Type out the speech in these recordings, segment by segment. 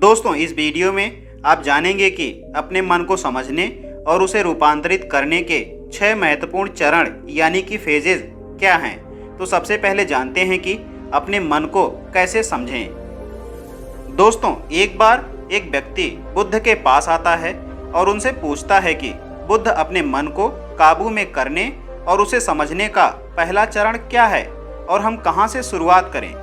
दोस्तों, इस वीडियो में आप जानेंगे कि अपने मन को समझने और उसे रूपांतरित करने के 6 महत्वपूर्ण चरण यानी कि फेजेस क्या हैं। तो सबसे पहले जानते हैं कि अपने मन को कैसे समझें। दोस्तों, एक बार एक व्यक्ति बुद्ध के पास आता है और उनसे पूछता है कि बुद्ध अपने मन को काबू में करने और उसे समझने का पहला चरण क्या है और हम कहाँ से शुरुआत करें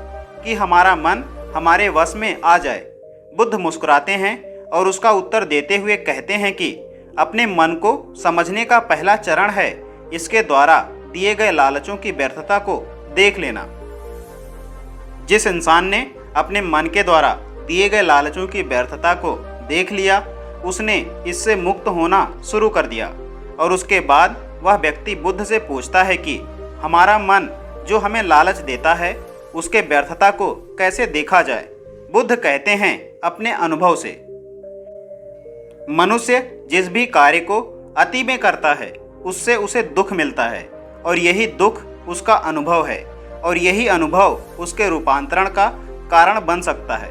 कि हमारा मन हमारे वश में आ जाए। बुद्ध मुस्कुराते हैं और उसका उत्तर देते हुए कहते हैं कि अपने मन को समझने का पहला चरण है इसके द्वारा दिए गए लालचों की व्यर्थता को देख लेना। जिस इंसान ने अपने मन के द्वारा दिए गए लालचों की व्यर्थता को देख लिया, उसने इससे मुक्त होना शुरू कर दिया। और उसके बाद वह व्यक्ति बुद्ध से पूछता है कि हमारा मन जो हमें लालच देता है उसके व्यर्थता को कैसे देखा जाए। बुद्ध कहते हैं अपने अनुभव से। मनुष्य जिस भी कार्य को अति में करता है उससे उसे दुख मिलता है और यही दुख उसका अनुभव है और यही अनुभव उसके रूपांतरण का कारण बन सकता है।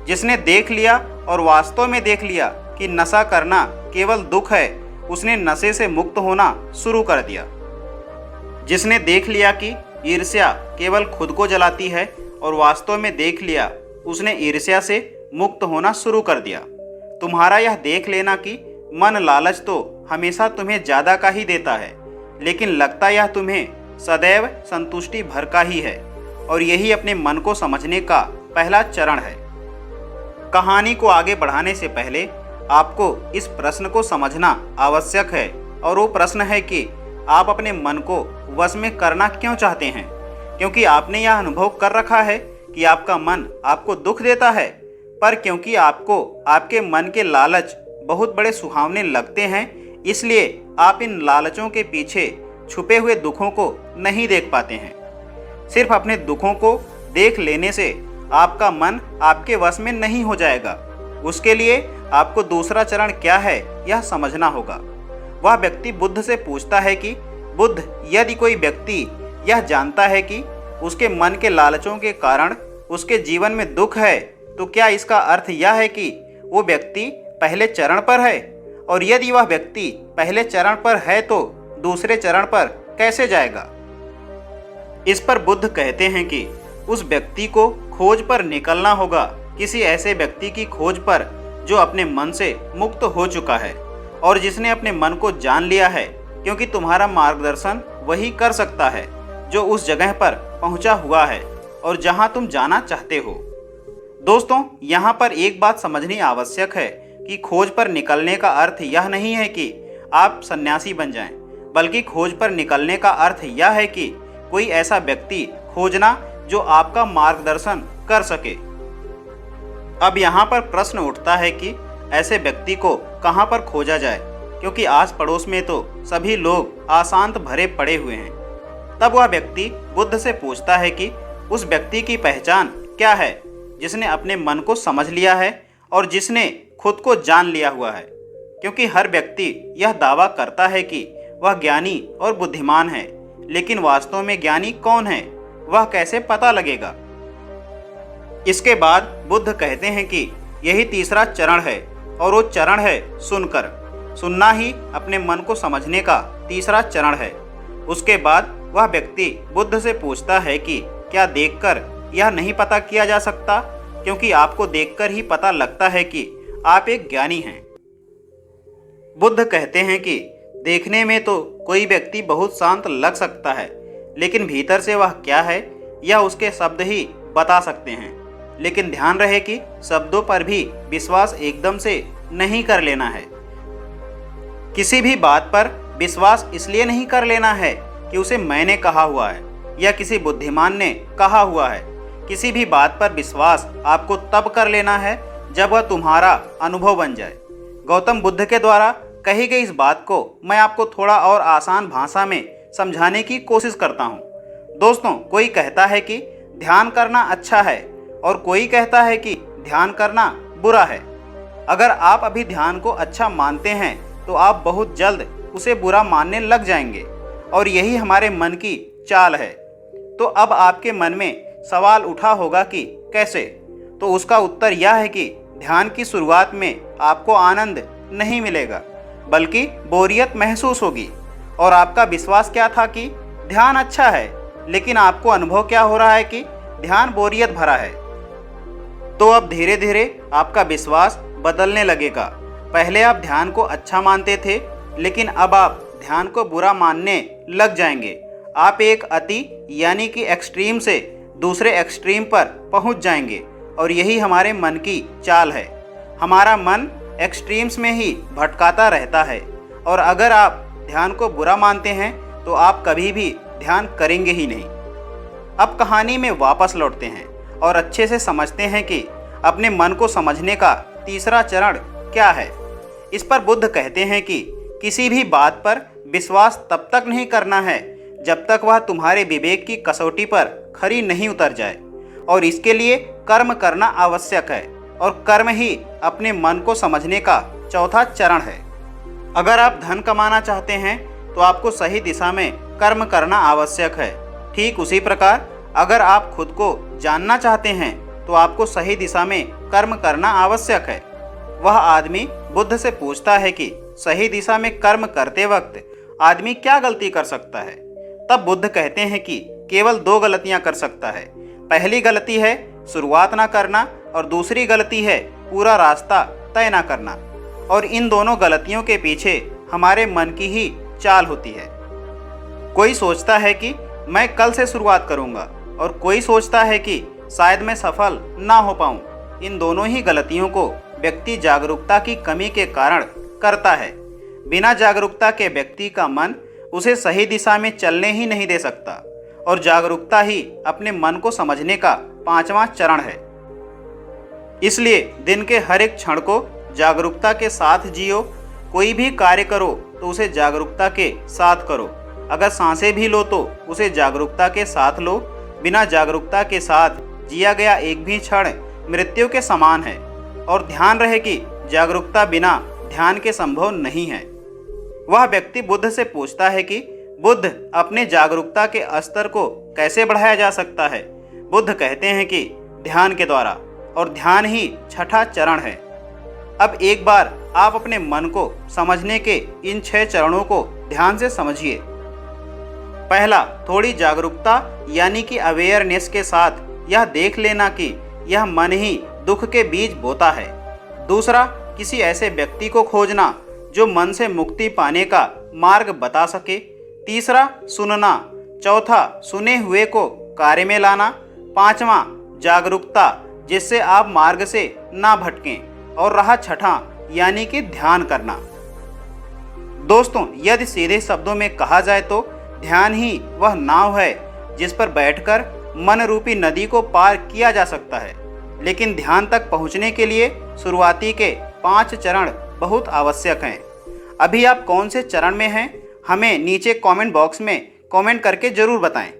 जिसने देख लिया और वास्तव में देख लिया कि नशा करना केवल दुख है, उसने नशे से मुक्त होना शुरू कर दिया। जिसने देख लिया कि ईर्ष्या केवल खुद को जलाती है और वास्तव में देख लिया, उसने ईर्ष्या से मुक्त होना शुरू कर दिया। तुम्हारा यह देख लेना कि मन लालच तो हमेशा तुम्हें ज़्यादा का ही देता है, लेकिन लगता यह तुम्हें सदैव संतुष्टि भर का ही है, और यही अपने मन को समझने का पहला चरण है। कहानी को आगे बढ़ाने से पहले आपको इस प्रश्न को समझना आवश्यक है, और वो प्रश्न है कि आप अपने मन को वश में करना क्यों चाहते हैं। क्योंकि आपने यह अनुभव कर रखा है कि आपका मन आपको दुख देता है, पर क्योंकि आपको आपके मन के लालच बहुत बड़े सुहावने लगते हैं, इसलिए आप इन लालचों के पीछे छुपे हुए दुखों को नहीं देख पाते हैं। सिर्फ अपने दुखों को देख लेने से आपका मन आपके वश में नहीं हो जाएगा। उसके लिए आपको दूसरा चरण क्या है यह समझना होगा। वह व्यक्ति बुद्ध से पूछता है कि बुद्ध, यदि कोई व्यक्ति यह जानता है कि उसके मन के लालचों के कारण उसके जीवन में दुख है, तो क्या इसका अर्थ यह है कि वो व्यक्ति पहले चरण पर है? और यदि वह व्यक्ति पहले चरण पर है तो दूसरे चरण पर कैसे जाएगा? इस पर बुद्ध कहते हैं कि उस व्यक्ति को खोज पर निकलना होगा, किसी ऐसे व्यक्ति की खोज पर जो अपने मन से मुक्त हो चुका है और जिसने अपने मन को जान लिया है, क्योंकि तुम्हारा मार्गदर्शन वही कर सकता है जो उस जगह पर पहुंचा हुआ है और जहां तुम जाना चाहते हो। दोस्तों, यहाँ पर एक बात समझनी आवश्यक है कि खोज पर निकलने का अर्थ यह नहीं है कि आप सन्यासी बन जाएं, बल्कि खोज पर निकलने का अर्थ यह है कि कोई ऐसा व्यक्ति खोजना जो आपका मार्गदर्शन कर सके। अब यहाँ पर प्रश्न उठता है कि ऐसे व्यक्ति को कहाँ पर खोजा जाए, क्योंकि आस पड़ोस में तो सभी लोग अशांत भरे पड़े हुए हैं। तब वह व्यक्ति बुद्ध से पूछता है कि उस व्यक्ति की पहचान क्या है जिसने अपने मन को समझ लिया है और जिसने खुद को जान लिया हुआ है। क्योंकि हर व्यक्ति यह दावा करता है कि वह ज्ञानी और बुद्धिमान है, लेकिन वास्तव में ज्ञानी कौन है वह कैसे पता लगेगा। इसके बाद बुद्ध कहते हैं कि यही तीसरा चरण है, और वो चरण है सुनकर। सुनना ही अपने मन को समझने का तीसरा चरण है। उसके बाद वह व्यक्ति बुद्ध से पूछता है कि क्या देखकर यह नहीं पता किया जा सकता, क्योंकि आपको देखकर ही पता लगता है कि आप एक ज्ञानी हैं। बुद्ध कहते हैं कि देखने में तो कोई व्यक्ति बहुत शांत लग सकता है, लेकिन भीतर से वह क्या है यह उसके शब्द ही बता सकते हैं। लेकिन ध्यान रहे कि शब्दों पर भी विश्वास एकदम से नहीं कर लेना है। किसी भी बात पर विश्वास इसलिए नहीं कर लेना है कि उसे मैंने कहा हुआ है या किसी बुद्धिमान ने कहा हुआ है। किसी भी बात पर विश्वास आपको तब कर लेना है जब वह तुम्हारा अनुभव बन जाए। गौतम बुद्ध के द्वारा कही गई इस बात को मैं आपको थोड़ा और आसान भाषा में समझाने की कोशिश करता हूँ। दोस्तों, कोई कहता है कि ध्यान करना अच्छा है और कोई कहता है कि ध्यान करना बुरा है। अगर आप अभी ध्यान को अच्छा मानते हैं तो आप बहुत जल्द उसे बुरा मानने लग जाएंगे, और यही हमारे मन की चाल है। तो अब आपके मन में सवाल उठा होगा कि कैसे? तो उसका उत्तर यह है कि ध्यान की शुरुआत में आपको आनंद नहीं मिलेगा, बल्कि बोरियत महसूस होगी। और आपका विश्वास क्या था कि ध्यान अच्छा है, लेकिन आपको अनुभव क्या हो रहा है कि ध्यान बोरियत भरा है। तो अब धीरे धीरे आपका विश्वास बदलने लगेगा। पहले आप ध्यान को अच्छा मानते थे, लेकिन अब आप ध्यान को बुरा मानने लग जाएंगे। आप एक अति यानी कि एक्सट्रीम से दूसरे एक्सट्रीम पर पहुंच जाएंगे, और यही हमारे मन की चाल है। हमारा मन एक्सट्रीम्स में ही भटकाता रहता है, और अगर आप ध्यान को बुरा मानते हैं तो आप कभी भी ध्यान करेंगे ही नहीं। अब कहानी में वापस लौटते हैं और अच्छे से समझते हैं कि अपने मन को समझने का तीसरा चरण क्या है। इस पर बुद्ध कहते हैं कि किसी भी बात पर विश्वास तब तक नहीं करना है जब तक वह तुम्हारे विवेक की कसौटी पर खरी नहीं उतर जाए, और इसके लिए कर्म करना आवश्यक है, और कर्म ही अपने मन को समझने का चौथा चरण है। अगर आप धन कमाना चाहते हैं तो आपको सही दिशा में कर्म करना आवश्यक है। ठीक उसी प्रकार अगर आप खुद को जानना चाहते हैं तो आपको सही दिशा में कर्म करना आवश्यक है। वह आदमी बुद्ध से पूछता है कि सही दिशा में कर्म करते वक्त आदमी क्या गलती कर सकता है। तब बुद्ध कहते हैं कि केवल 2 गलतियां कर सकता है। पहली गलती है शुरुआत ना करना, और दूसरी गलती है पूरा रास्ता तय ना करना। और इन दोनों गलतियों के पीछे हमारे मन की ही चाल होती है। कोई सोचता है कि मैं कल से शुरुआत करूंगा, और कोई सोचता है कि शायद मैं सफल ना हो पाऊं। इन दोनों ही गलतियों को व्यक्ति जागरूकता की कमी के कारण करता है। बिना जागरूकता के व्यक्ति का मन उसे सही दिशा में चलने ही नहीं दे सकता, और जागरूकता ही अपने मन को समझने का 5वां चरण है। इसलिए दिन के हर एक क्षण को जागरूकता के साथ जियो। कोई भी कार्य करो तो उसे जागरूकता के साथ करो। अगर सांसें भी लो तो उसे जागरूकता के साथ लो। बिना जागरूकता के साथ जिया गया एक भी क्षण मृत्यु के समान है, और ध्यान रहे कि जागरूकता बिना ध्यान के संभव नहीं है। वह व्यक्ति बुद्ध से पूछता है कि बुद्ध, अपने जागरूकता के स्तर को कैसे बढ़ाया जा सकता है। बुद्ध कहते हैं कि ध्यान के द्वारा, और ध्यान ही छठा चरण है। अब एक बार आप अपने मन को समझने के इन 6 चरणों को ध्यान से समझिए। पहला, थोड़ी जागरूकता यानी कि अवेयरनेस के साथ यह देख लेना कि यह मन ही दुख के बीज बोता है। दूसरा, किसी ऐसे व्यक्ति को खोजना जो मन से मुक्ति पाने का मार्ग बता सके। तीसरा, सुनना। चौथा, सुने हुए को कार्य में लाना। 5वां, जागरूकता, जिससे आप मार्ग से ना भटकें। और रहा छठा, यानी कि ध्यान करना। दोस्तों, यदि सीधे शब्दों में कहा जाए तो ध्यान ही वह नाव है जिस पर बैठकर मन रूपी नदी को पार किया जा सकता है। लेकिन ध्यान तक पहुंचने के लिए शुरुआती के 5 चरण बहुत आवश्यक हैं। अभी आप कौन से चरण में हैं, हमें नीचे कमेंट बॉक्स में कमेंट करके ज़रूर बताएं,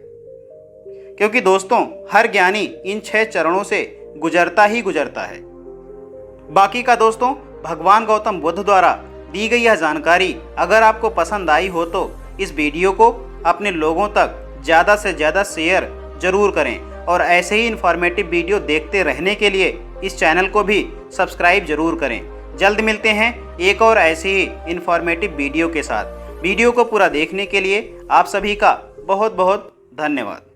क्योंकि दोस्तों हर ज्ञानी इन 6 चरणों से गुजरता ही गुजरता है। बाकी का दोस्तों, भगवान गौतम बुद्ध द्वारा दी गई यह जानकारी अगर आपको पसंद आई हो तो इस वीडियो को अपने लोगों तक ज़्यादा से ज़्यादा शेयर ज़रूर करें, और ऐसे ही इन्फॉर्मेटिव वीडियो देखते रहने के लिए इस चैनल को भी सब्सक्राइब ज़रूर करें। जल्द मिलते हैं एक और ऐसे ही इन्फॉर्मेटिव वीडियो के साथ। वीडियो को पूरा देखने के लिए आप सभी का बहुत बहुत धन्यवाद।